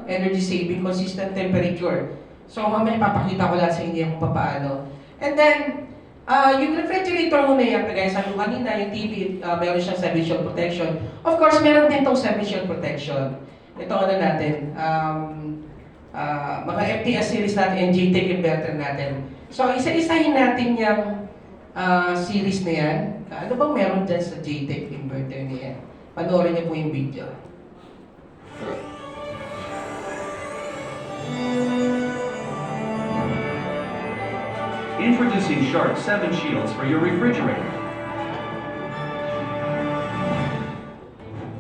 energy saving, consistent temperature. So mamaya papakita ko lahat sa inyo kung paano. And then, yung refrigerator mo na yan, kagaya sabi ko kanina, yung TV, meron siyang 7-shield protection. Of course, meron din tong 7-shield protection. Ito ano natin, mga FTS series natin, NGTEC inverter natin. So, isa-isahin natin yung series na yan. Ano bang meron dyan sa JTEC inverter na yan? Panoorin niyo po yung video. Introducing Sharp 7 Shields for your refrigerator.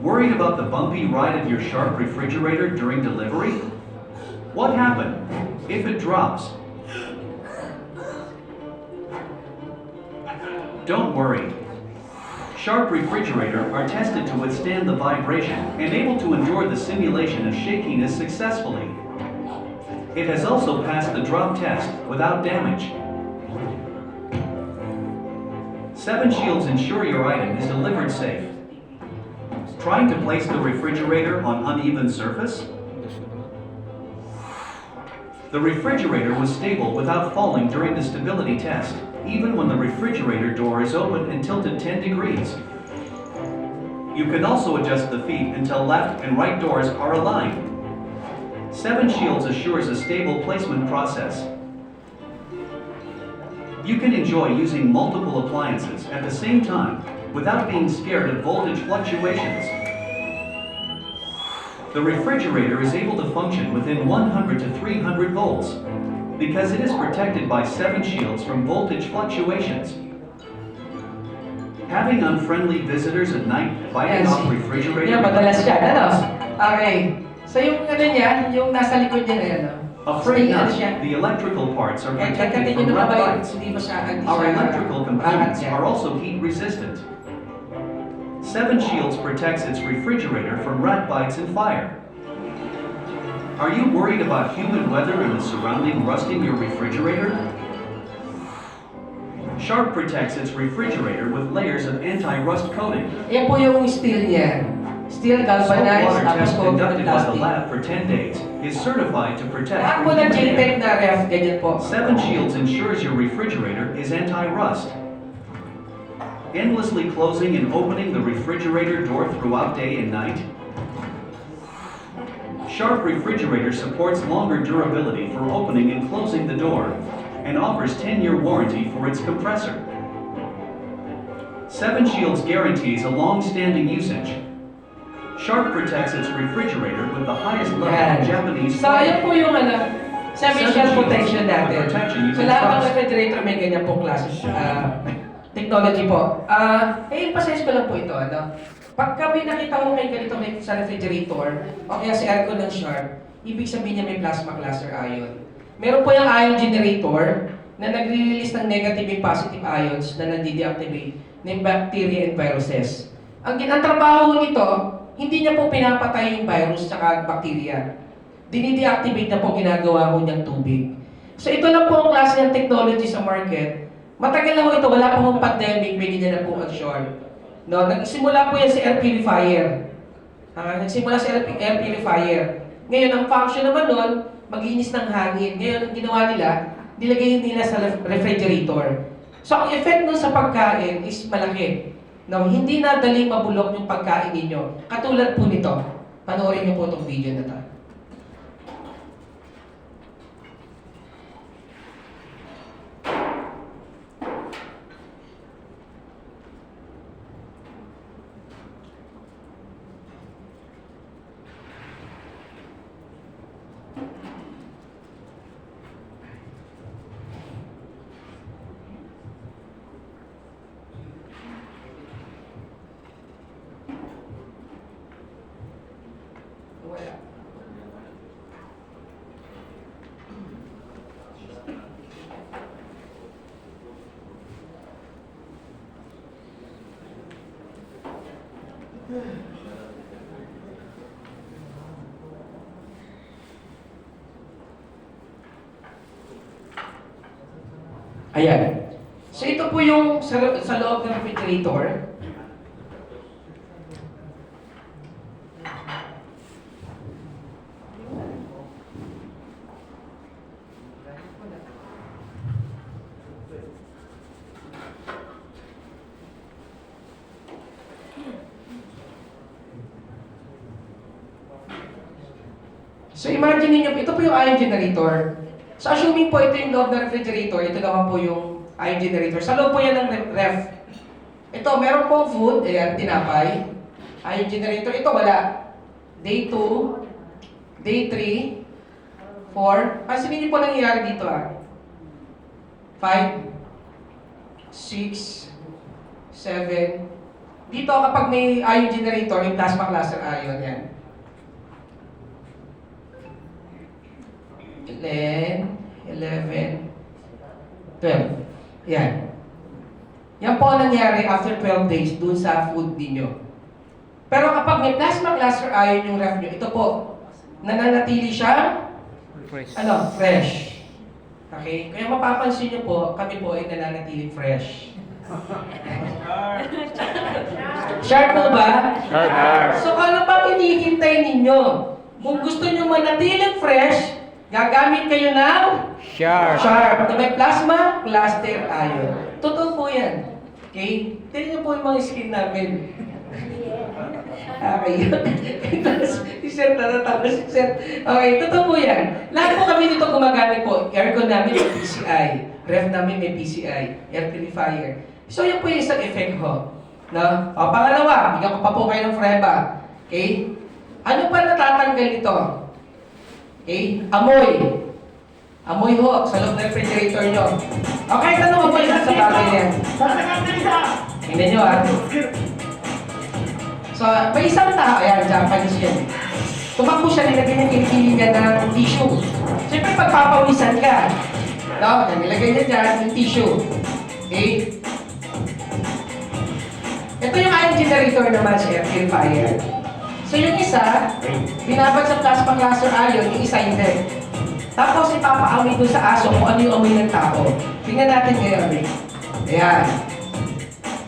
Worried about the bumpy ride of your Sharp refrigerator during delivery? What happened if it drops? Don't worry. Sharp refrigerator are tested to withstand the vibration and able to endure the simulation of shakiness successfully. It has also passed the drop test without damage. 7 Shields ensure your item is delivered safe. Trying to place the refrigerator on uneven surface? The refrigerator was stable without falling during the stability test, even when the refrigerator door is open and tilted 10 degrees. You can also adjust the feet until left and right doors are aligned. 7 Shields assures a stable placement process. You can enjoy using multiple appliances at the same time without being scared of voltage fluctuations. The refrigerator is able to function within 100 to 300 volts because it is protected by 7 Shields from voltage fluctuations. Having unfriendly visitors at night biting off refrigerator. Yeah, madalas yan, ano? Okay. So yung ano niya, yung nasa likod niya na yan, no? Afraid not, the electrical parts are protected from rat bites. Our electrical components are also heat resistant. 7 Shields protects its refrigerator from rat bites and fire. Are you worried about humid weather and the surrounding rusting your refrigerator? Sharp protects its refrigerator with layers of anti-rust coating. Yan po yung steel niya. Steel galvanized, Saltwater tapos test coated conducted with by the plastic. lab for 10 days is certified to protect Lahat from po ng human JTEC air. na ref, ganyan po. 7 Shields ensures your refrigerator is anti-rust. Endlessly closing and opening the refrigerator door throughout day and night. Sharp refrigerator supports longer durability for opening and closing the door and offers 10-year warranty for its compressor. 7 Shields guarantees a long-standing usage. Sharp protects its refrigerator with the highest level of Japanese So, yan po yung ano, semi-shell protection natin. So, lahat ng refrigerator may ganyan po klase technology po. I-emphasize ko lang po ito, ano. Pag kami nakita ko may ganito sa refrigerator, o kaya sa aircon ng Sharp, ibig sabihin niya may plasma cluster ion. Meron po yung ion generator na nagre-release ng negative and positive ions na nadi-deactivate ng bacteria and viruses. Ang trabaho nito, hindi niya po pinapatay yung virus at bacteria. Dinideactivate na po ginagawa ko niyang tubig. So ito lang po ang klase ng technology sa market. Matagal na po ito, wala pa pong pandemic, may ganyan na po action. No, nagsimula po yan sa air purifier. Nagsimula sa air purifier. Ngayon, ang function naman nun, mag-inis ng hangin. Ngayon, ang ginawa nila, nilagay nila sa refrigerator. So, ang effect nun sa pagkain is malaki. No, hindi na daling mabulok yung pagkain ninyo. Katulad po nito. Panoorin niyo po itong video na to. Wala. Ayan. So ito po yung sa loob ng refrigerator. So imagine niyo, ito po yung ion generator. So assuming po ito yung loob ng refrigerator, ito naman po yung ion generator. Sa loob po yan ng ref. Ito, meron pong food, ayan, tinapay. Ion generator, ito wala. Day 2, day 3, 4. Kasi hindi po nangyayari dito 5, 6, 7. Dito kapag may ion generator, yung plasma cluster ion, yan. 10, 11, 12. Yan. Yan po ang nangyari after 12 days dun sa food ninyo. Pero kapag may plasma cluster ion yung ref nyo, ito po, nananatili siya, fresh. Okay? Kaya mapapansin nyo po, kami po ay nananatiling fresh. Sharp po ba? So ano pa hinihintay ninyo? Kung gusto nyo manatiling fresh, gagamit kayo ng Sharp na may plasma cluster ion. Totoo po yan. Okay? Tignan nyo po yung mga skin namin. Okay. Si Sir, natatawa si Sir. Okay, totoo po yan. Lahat po kami dito gumagamit po. Aircon namin may PCI. Ref namin may PCI. Air purifier. So, yan po yung isang effect ho. No? O, pangalawa, bigyan ko pa po kayo ng freba. Okay? Ano pa natatanggal nito? Okay? Amoy. Amoy ho, sa loob ng refrigerator nyo. Okay, tanong amoy sa bagay yan. Tingnan nyo So, may isang tao, ayan, Japanese yan. Tumakbo siya, nilagay niya kilikili niya ng tissue. Siyempre, pagpapawisan ka. No? Nilagay niya dyan yung tissue. Okay? Ito yung ion generator naman sa air purifier. So yung isa, binabad sa plasma cluster ion, yung isa hindi. Tapos ipapaamoy doon sa aso kung ano yung amoy ng tao. Tingnan natin ngayon. Ayan.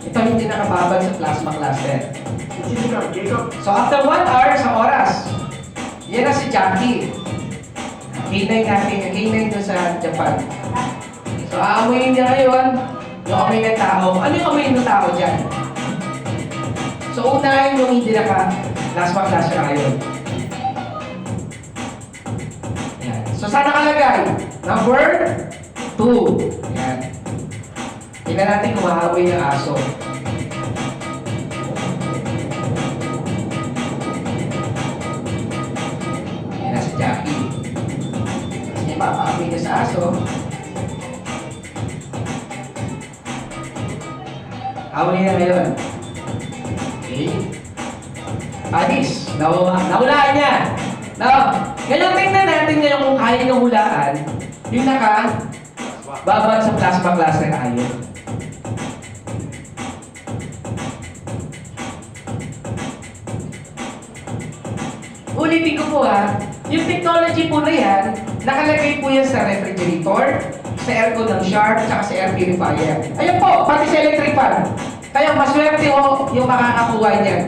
Ito hindi nakababad sa plasma cluster. So after 1 hour sa oras, yan na si Jackie. Hinay natin, hinay doon sa Japan. So aamoyin niya ngayon, yung amoy ng tao. Ano yung amoy ng tao dyan? So unahin yung hindi naka-plasma cluster ion. Yan. So saan nakalagay? Number 2. Yan. Tingnan natin kung maamoy yung aso. Yan na si Jackie. Kasi papaamoy niya sa aso. Amoy niya ngayon. Okay. Anis. Nahulaan niya. No. Ngayon tingnan natin ngayon kung kaya niyong hulaan yung babad sa plasma cluster ion. Ulitin ko po yung technology po na yan, nakalagay po yan sa refrigerator, sa aircon ng Sharp, saka sa air purifier. Ayun po, pati sa electric fan. Kaya maswerte ho yung makakakuha niyan.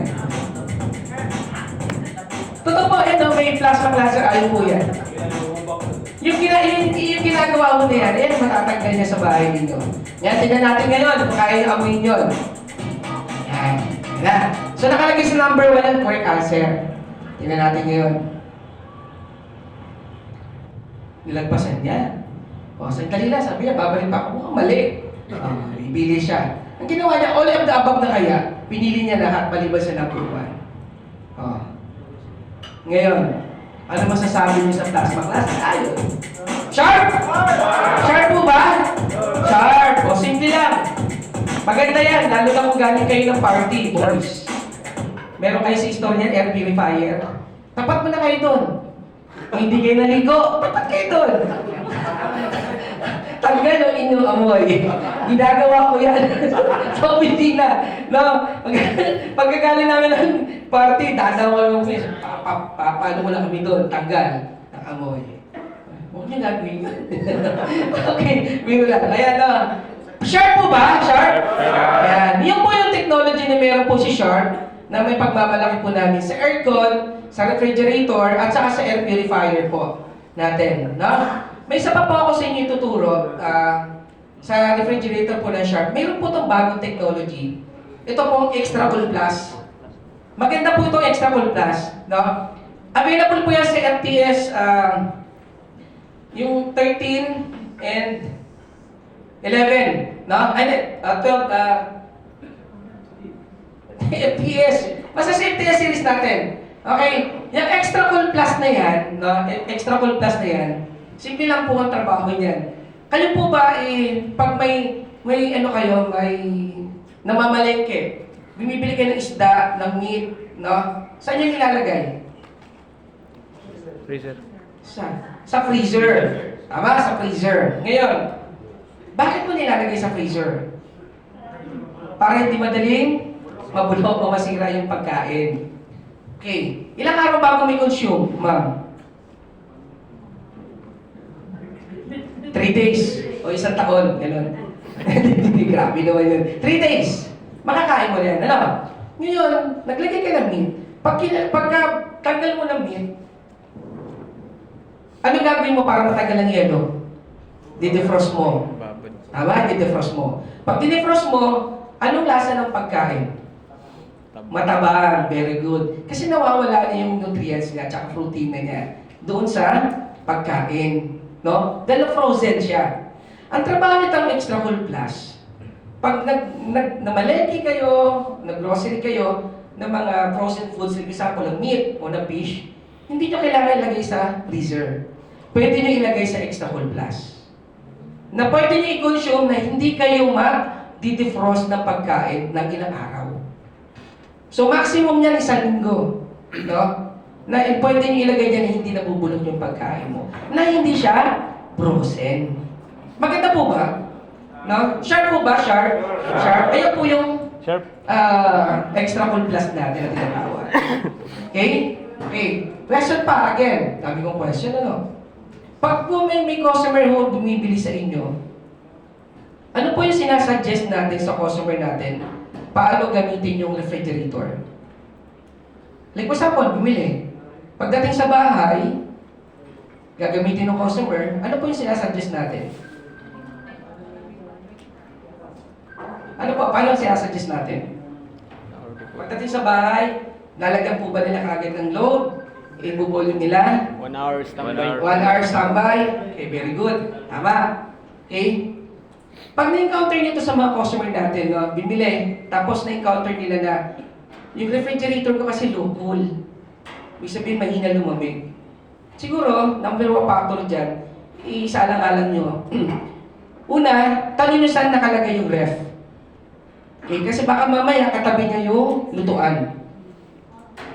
Totoo po, may plasma cluster ion po yan. Yung ginagawa mo na yan, matatanggal niya sa bahay ninyo. Yan, tignan natin ngayon kung kaya yung amoyin yun. Yan. Yan. So nakalagay sa number 1 ang correct answer. Tignan natin ngayon. Nilagpasan niya. O, sandali lang, sabi niya, babalik pa ako. Mukhang mali. Ibili siya. Ang ginawa niya, all of the above na kaya, pinili niya lahat, maliban sa number 1. O. Ngayon, ano masasabi niyo sa plasma cluster ion? Sharp! Sharp po ba? Sharp! O, simple lang. Maganda yan, lalo na kung galing kayo ng party, boys. Meron kayo sa store niyan, air purifier. Tapat mo na kayo doon. Kung hindi kayo naligo, tapat kayo doon. Tanggal ang inyong amoy. Ginagawa ko yan sa opisina. No? Pagkagaling namin ng party, tatawa mo kami. Paano mo lang kami doon? Tanggal ang amoy. Huwag niyo gagawin yun. Okay, biro lang. Ayan na. Sharp po ba? Sharp? Ayan. Yan po yung technology na meron po si Sharp na may pagmamalaki po namin sa aircon, sa refrigerator, at saka sa air purifier po natin. No? May isa pa po ako sa inyo ituturo. Sa refrigerator po ng Sharp, mayroon po itong bagong technology. Ito pong Extra Cool Plus. Maganda po itong Extra Cool Plus. No? Available po yan sa FTS, yung 13 and 11, no? Ay, 12, FTS. Basta sa FTS series natin. Okay? Yung extra cool plus na yan, no? Extra cool plus na yan, simple lang po ang trabaho niyan. Kayo po ba, pag may ano kayo, may namamalengke, bumibili kayo ng isda, ng meat, no? Saan yung ilalagay? Freezer. Sa freezer. Tama, sa freezer. Ngayon, bakit mo nilalagay sa freezer? Para hindi madaling mabulok o masira yung pagkain. Okay. Ilang araw bago may consume, ma'am? 3 days. O 1 taon. Ganun. Grabe naman yun. 3 days. Makakain mo yan. Ano? Ngayon, naglagay ka ng meat. Pagka tanggal mo ng meat, ano gagawin mo para matagal ang yelo? Didefrost mo. Babad. Tama? Didefrost mo. Pag dinefrost mo, anong lasa ng pagkain? Matabang. Very good. Kasi nawawala na yung nutrients niya at protein na niya doon sa pagkain. No? Dahil frozen siya. Ang trabaho nitong Extra Cool Plus, pag namalengke kayo, nag-grocery kayo ng mga frozen foods, like example, ng meat o ng fish, hindi nyo kailangan ilagay sa freezer. Pwede nyo ilagay sa Extra Cool Plus. Na pwede nyo i-consume na hindi kayo mag-defrost ng pagkain ng ilang araw. So maximum niyan 1 linggo. No? Na pwede nyo ilagay dyan na hindi nabubulok yung pagkain mo. Na hindi siya frozen. Maganda po ba? No? Sharp po ba? Sharp? Sharp. Ayun po yung Sharp. Extra Cool Plus natin na tinatawag. Okay? Okay. Question pa, again. Dami kong question, ano? Pag po may customer who bumibili sa inyo, ano po yung sinasuggest natin sa customer natin? Paano gamitin yung refrigerator? Like, for example, bumili. Pagdating sa bahay, gagamitin ng customer, ano po yung sinasuggest natin? Ano po? Paano yung sinasuggest natin? Pagdating sa bahay, lalagyan po ba nila kagad ng load? I-volume nila? 1 hour standby. 1 hour standby? Okay, very good. Tama? Okay? Pag na-encounter nyo ito sa mga customer natin, no, bibili, tapos na-encounter nila na yung refrigerator ko kasi low cool. Ibig sabihin, mahina lumamig. Siguro, number 1 factor dyan, isa-alang-alang nyo. Una, tanong nyo saan nakalagay yung ref. Okay, kasi baka mamaya katabi niya yung lutuan.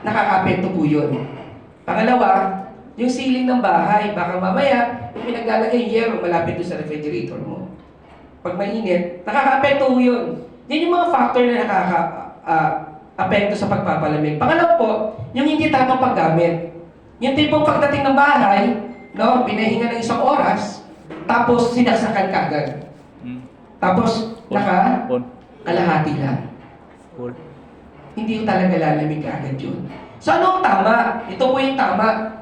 Nakaka-apekto po yun. Pangalawa, yung ceiling ng bahay, baka mamaya yung pinaglalagay yung yero malapit doon sa refrigerator mo. Pag mainit, nakaka-apekto po yun. Yan yung mga factor na nakaka-apekto sa pagpapalamig. Pangalawa po, yung hindi tamang paggamit. Yung tipong pagdating ng bahay, no, pinahinga ng 1 oras, tapos sinaksakan kagad. Tapos, kalahati lang. Full. Hindi yung talaga lalamig agad yun. So ano ang tama? Ito po yung tama.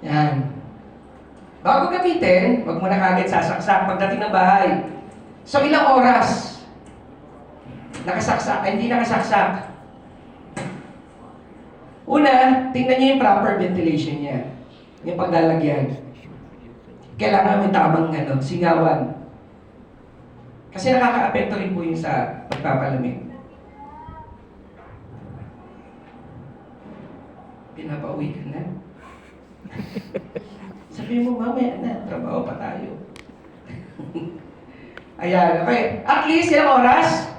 Yan. Bago gamitin, wag mo na kagad sasaksak pagdating ng bahay. So ilang oras? Nakasaksak, hindi nakasaksak. Una, tingnan niyo yung proper ventilation niya. Yung paglalagyan. Kailangan may tamang singawan. Kasi nakaka-apekto rin po yung sa pagpapalamig. Pinapauwi ka na. Sabihin mo, mamaya na, trabaho pa tayo. Ayan, okay. At least, ilang oras?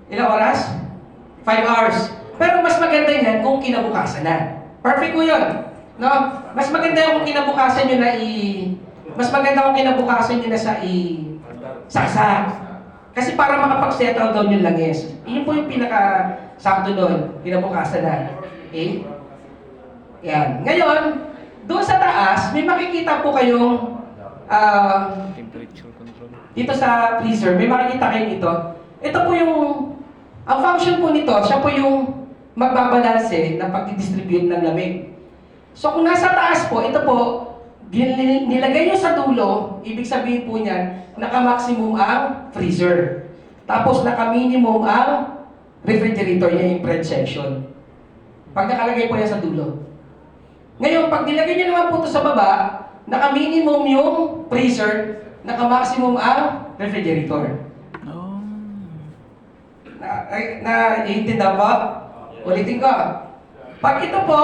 Ilang oras? 5 hours. Pero mas maganda yan kung kinabukasan na. Perfect po yun. No? Mas maganda yung kung kinabukasan nyo na mas maganda kung kinabukasan nyo na saksak. Kasi para makapag-settle down yung langis. Yun po yung pinaka-sakto doon. Kinabukasan na. Okay? Yan. Ngayon, doon sa taas, may makikita po kayong Temperature control. dito sa freezer, may makikita kayo ito. Ito po yung, ang function po nito, siya po yung magbabalanse ng pag-distribute ng lamig. So kung nasa taas po, ito po, nilagay nyo sa dulo, ibig sabihin po niyan, naka-maximum ang freezer. Tapos naka-minimum ang refrigerator niya, yung bread section. Pag nakalagay po yan sa dulo. Ngayon, pag nilagay nyo naman po ito sa baba, naka-minimum yung freezer, naka-maximum ang refrigerator. Naiintindihan po? Ulitin ko. Pag ito po,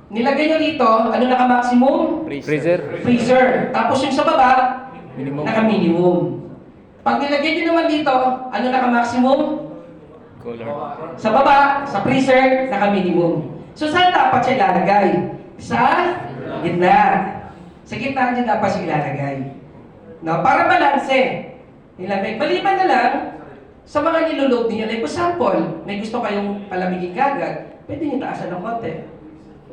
nilagay nyo dito, ano naka-maximum? Freezer. Freezer. Tapos yung sa baba, Minimum. naka-minimum. Pag nilagay nyo naman dito, ano naka-maximum? Color. Sa baba, sa freezer, naka-minimum. So saan dapat siya ilalagay? Sa gitna. Sa gitna niya dapat siya ilalagay. No, para balanse. Nilamig. Maliban na lang, sa mga niloload niyo, like for example, may gusto kayong palamigin kagad, pwede niyo taasan ng konti.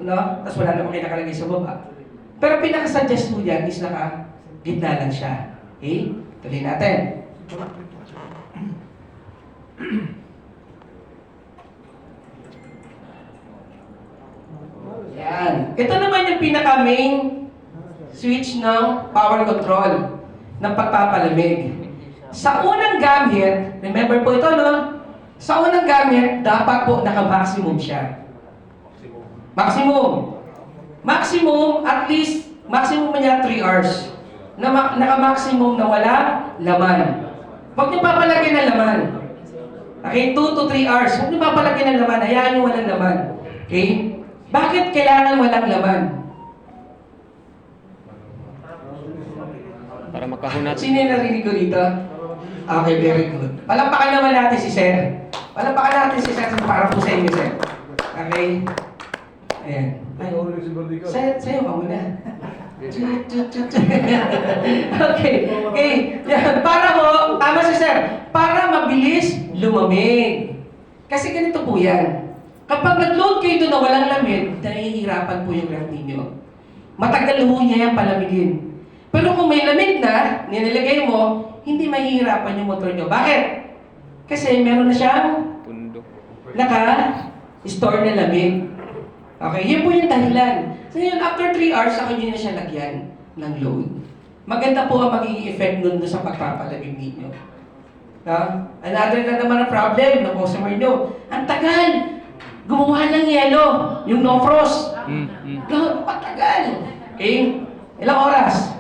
No? Tapos wala naman kayo nakalagay sa baba. Pero pinaka-suggest mo yan is naka-gitna lang siya. Okay? Tuloy natin. Yan. Ito naman yung pinaka-main switch ng power control ng pagpapalamig. Sa unang gamit, remember po ito, no? Sa unang gamit, dapat po naka-maximum siya. Maximum. Maximum, at least, maximum niya 3 hours. Naka-maximum na wala laman. Huwag niyo papalagyan ng laman. Okay, 2 to 3 hours. Huwag niyo papalagyan ng laman. Hayaan niyo walang laman. Okay? Bakit kailangan walang laman? Para makahunat. Sino yung narinig ko dito? Okay, very good. Palampakan naman natin si Sir. Palampakan natin si Sir para po sa inyo, Sir. Okay? Ayan. Ay, sa'yo ka muna. Okay. Okay. Yan. Para mo, tama si Sir, para mabilis lumamig. Kasi ganito po yan. Kapag nag-load kayo doon na walang lamig, nahihirapan po yung ref ninyo. Matagal ho niya yan palamigin. Pero kung may lamig na, nilalagay mo, hindi mahihirapan yung motor nyo. Bakit? Kasi meron na siyang Pundo. naka-store na lamig. Okay, yun po yung dahilan. So yun, after 3 hours, saka nyo na siya lagyan ng load. Maganda po ang magiging effect nun sa pagpapalamig ninyo. No? Another na naman ang problem ng customer nyo. Ang tagal! Gumawa ng yelo, yung no frost. Patagal. Okay? Ilang oras?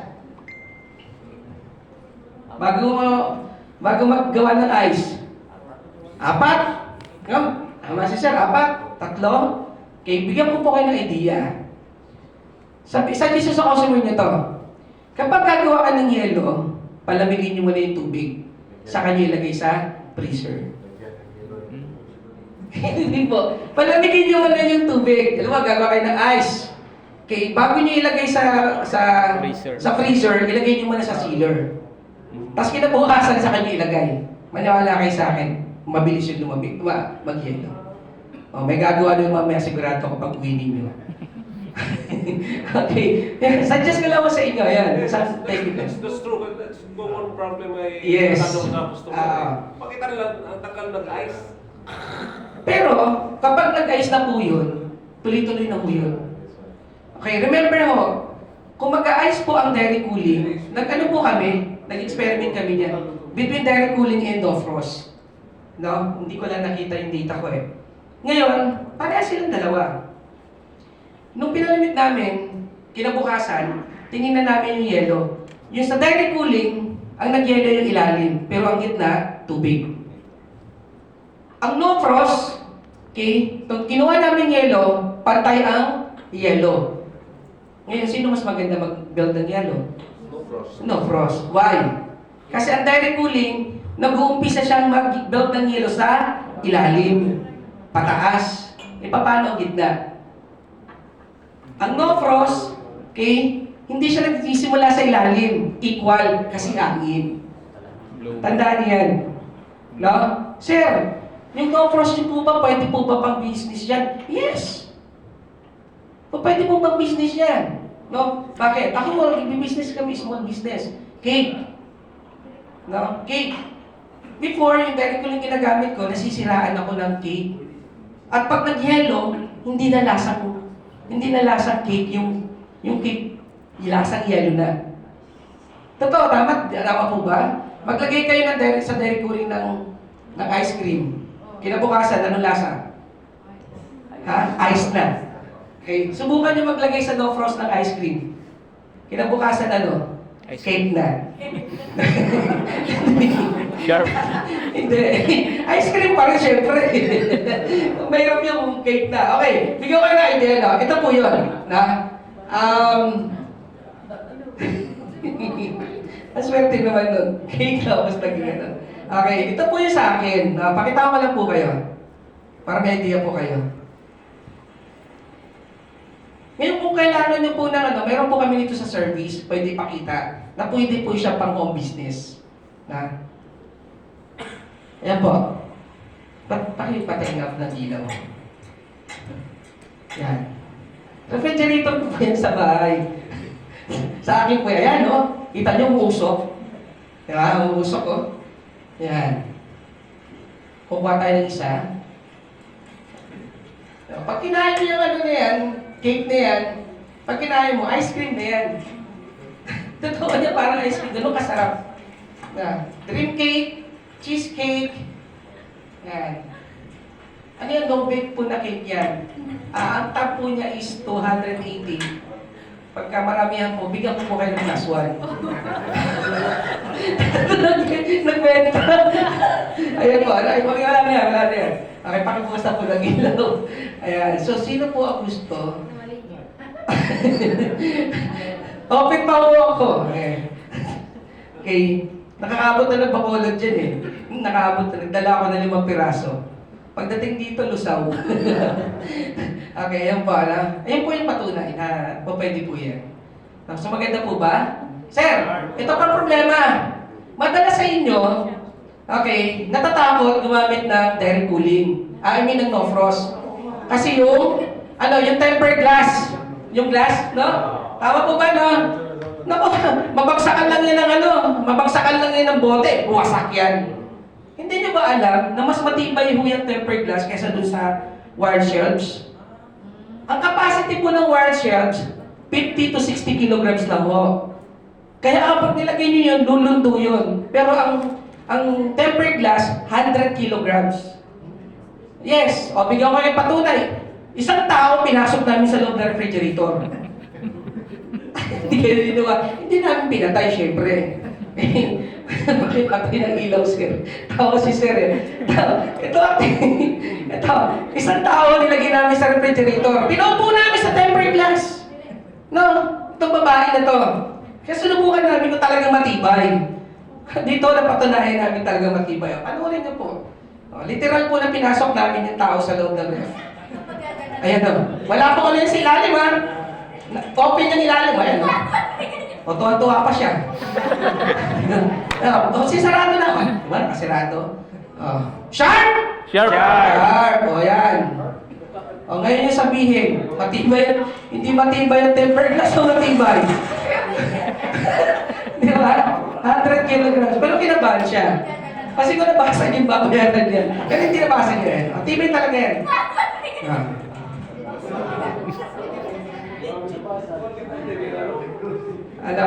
Bago maggawa ng ice. 4? No? Tama si Sir, 4? 3? Okay, bigyan ko po kayo ng idea. Suggest sa customer nyo to. Kapag gagawa ka ng yelo, palamigin nyo muna yung tubig. Saka nyo ilagay sa freezer. Hindi po. Palamigin nyo muna yung tubig. Alam mo, gagawa kayo ng ice. Okay, bago nyo ilagay sa freezer, ilagay nyo muna sa sealer. Tapos kinabukasan sa kanya ilagay. Maniwala kayo sa akin, mabilis yung lumamig, mag-yelo. Oh, may gagawa nyo mamaya sigurado kapag uwi ninyo. Okay. Suggest ko lang sa inyo. Yan. That's true. That's the one problem ay Yes. na gusto ko. Pakita nila ang tagal nag-ice. Pero, kapag nag-ice na po yun, tuloy-tuloy na po yun. Okay, remember ho, kung mag-ice po ang direct cooling, nag-ano po kami, nag-experiment kami niyan, between direct cooling and no frost. No? Hindi ko lang nakita yung data ko eh. Ngayon, parehas silang dalawa. Nung pinalamig namin, kinabukasan, tinignan namin yung yelo. Yung sa direct cooling, ang nag-yelo yung ilalim, pero ang gitna, tubig. Ang no frost, okay, kinuha namin yelo, pantay ang yelo. Ngayon, sino mas maganda mag-build ng yelo? No frost. No frost. Why? Kasi ang direct cooling, nag-uumpisa siyang mag-build ng yelo sa ilalim, pataas. E paano ang gitna? Ang no frost, okay, hindi siya nagsisimula sa ilalim, equal, kasi hangin. Tandaan yan. No? Sir, yung no frost yun po ba, pwede po ba pang business yan? Yes! Pwede po bang business yan? No? Bakit? Ako mo, business kami, small business. Cake. No? Cake. Before, yung direct cooling ginagamit ko, nasisiraan ako ng cake. At pag nag-yelo, hindi na lasang cake yung cake, lasang yelo na. Totoo, tama po ba? Maglagay kayo sa dairy cooling ng ice cream. Kinabukasan, anong lasa? Ha? Ice na. Okay, subukan nyo maglagay sa no frost ng ice cream. Kinabukasan ano? Ice Cake na. Sharp. Hindi. Ice cream pa rin, syempre. Mayroon yung cake na. Okay, bigyan ko na idea, no? Ito po yun. Ang swerte naman nun. Cake na, mas naging ano. Okay, ito po yung sa akin. Pakita ko lang po kayo. Para may idea po kayo. Ngayon kung kailangan nyo po ng ano, meron po kami dito sa service, pwede ipakita, na pwede po siya pang home business. Ayan po. Pakipating up ng ilaw. Yan. Refrigerator po yan sa bahay. Sa akin po, ayan no? Kita nyo uusok. Diba? Uusok ko. Yan. Kukuha tayo ng isa. Pag kinain mo yung ano na yan, cake na yan, pag kinain mo, ice cream na yan. Totoo niya, parang ice cream. Ganun kasarap. Dream cake, cheesecake. Yan. Ano yan? No-bake po na cake yan. Ang top po niya is 280. Pagka maramihan po, bigyan ko po kayo ng plus 1. Nagbenta. Ayan po, wala na yan. Okay, pakipusta po ng ilaw. Ayan, so sino po ang gusto? Open pa po ako. Okay, nakakaabot na ng bakulod dyan eh. Nakaabot na, nagdala ko na 5 piraso. Pagdating dito, lusaw. Okay, yan po. Ayan po yung patunay na pwede po yan. So maganda po ba? Sir, ito pang problema. Madalas sa inyo, okay, natatakot gumamit ng dairy cooling. I mean ng no frost. Kasi yung tempered glass. Yung glass, no? Tama po ba, no? Naku, mabagsakan lang yan ng bote. Buwasak yan. Hindi nyo ba alam na mas matibay yung tempered glass kaysa dun sa wire shelves? Ang capacity po ng wire shelves, 50 to 60 kilograms lang po. Kaya kapag nilagay nyo yun, lulundo yun. Pero ang tempered glass, 100 kilograms. Yes, bigyan ko kayo patunay. Isang tao pinasok namin sa loob ng refrigerator. Hindi namin pinatay, syempre. Bakit patay ng ilaw, sir? Tawa si sir eh. Ito, isang tao nilagay namin sa refrigerator. Pinaupo namin sa tempered glass. No, itong babae na to. Kaya sinubukan namin kung talagang matibay. Dito napatunayan namin talagang matibay. Panoorin niyo po. Literal po na pinasok namin yung tao sa loob ng ref. Ayan o. Wala po kami sa ilalim ha. Open yung ilalim. Ayan o. O, tuwa-tuwa pa siya. Sarado na. Diba? Kasirado. Sharp! Sharp! Sharp! O, yan. O, ngayon yung sabihin, matibay, hindi matibay yung tempered glass o matibay. Di ba? 100 kilograms. Pero kinabahan siya. Kasi kung nabasa yung babayaran yan. Pero hindi nabasa niya yan. Matibay talaga yan. Ano?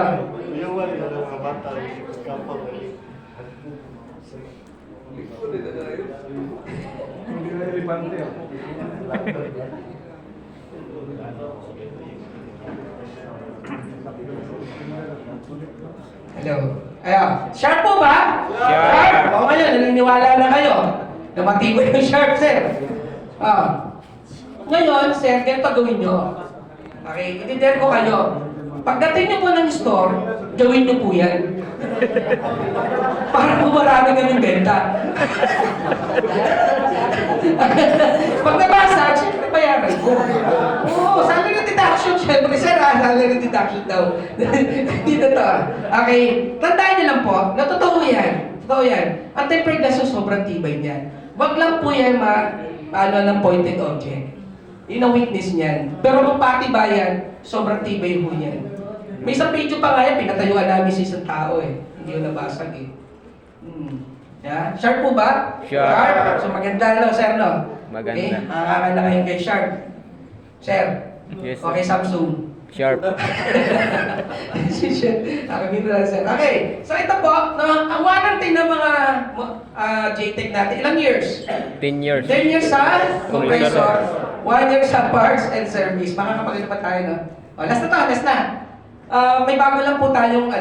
Hello. Ayan. Sharp po ba? Sharp. O ngayon, naniniwala na kayo na matibay yung sharp, sir. Ngayon, sir, ganito gawin nyo. Okay, ititell ko kayo. Pagdating nyo po ng store, gawin nyo po yan. Para po marami kaming benta. Pag nabasa, siyempre bayaran ko. Oo, salary deduction, siyempre, sir, salary deduction daw. Dito to. Okay, tandaan nyo lang po, na totoo yan. Totoo yan. Ang tempered glass sobrang tibay niyan. Wag lang po yan ng pointed object. Yun ang weakness niyan. Pero kung patibayan, sobrang tibay po niyan. May isang video pa nga yan, pinatayuan namin sa isang tao eh. Hindi yung nabasag eh. Yeah. Sharp po ba? Sharp. So maganda, no, sir, no? Maganda. Okay, makakakala kayo kay Sharp. Sir, Yes, sir. okay, Samsung. Sharp. Nakabito lang, sir. Okay, so ito po, no, ang warranty ng mga JTEC natin, ilang years? 10 years. 10 years sa compressor, Compressor. 1 year sa parts and service. Makakapagano pa tayo, no? O, last na to, last na. May bago lang po tayong,